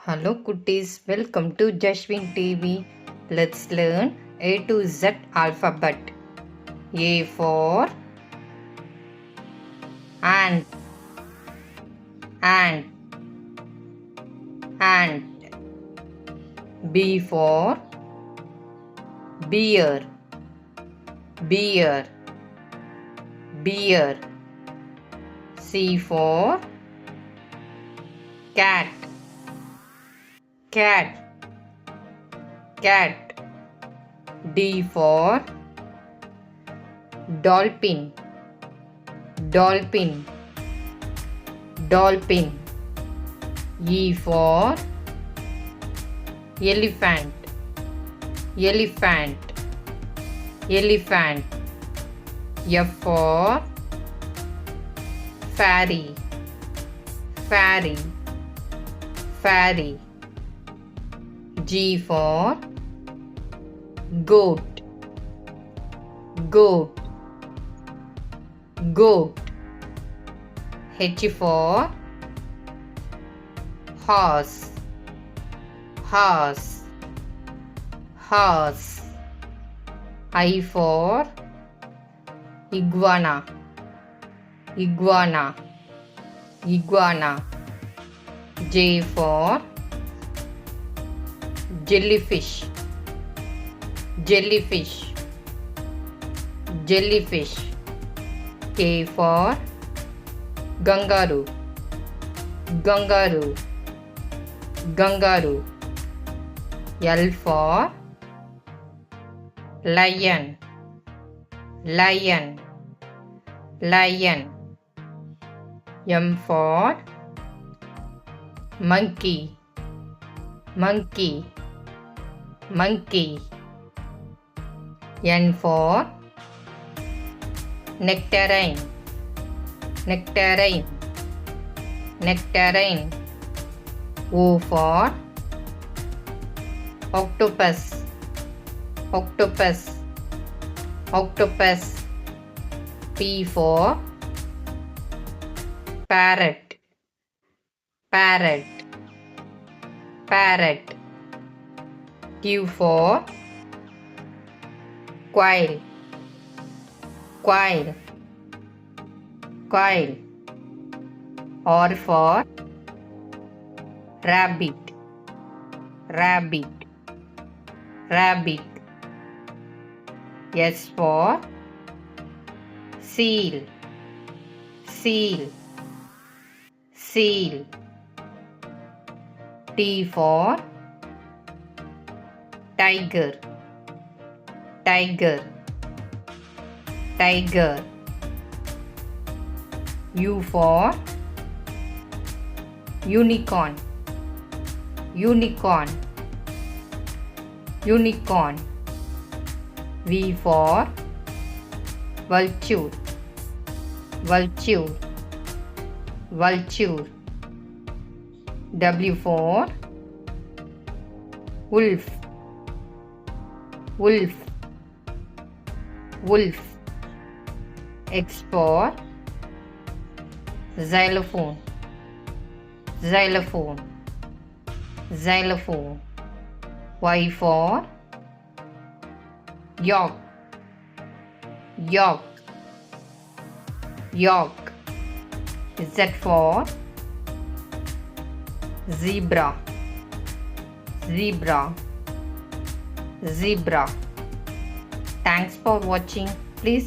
Hello Kutties, welcome to Jashwin TV. Let's learn A to Z alphabet. A for ant, ant, ant. B for beer, beer, beer. C for cat, cat, cat. D for dolphin, dolphin, dolphin. E for elephant, elephant, elephant. F for fairy, fairy, fairy. G for goat, goat, goat. H for horse, horse, horse. I for iguana, iguana, iguana. J for jellyfish, jellyfish, jellyfish. K for kangaroo, kangaroo, kangaroo. L for lion, lion, lion. M for monkey, monkey, monkey. N for nectarine, nectarine, nectarine. O for octopus, octopus, octopus. P for parrot, parrot, parrot. Q for quail, quail, quail. R for rabbit, rabbit, rabbit. S for seal, seal, seal. T for tiger, tiger, tiger. U for unicorn, unicorn, unicorn. V for vulture, vulture, vulture. W for wolf, wolf, wolf. X for xylophone, xylophone, xylophone. Y for york, york, york. Z for zebra, zebra, zebra. Thanks for watching. Please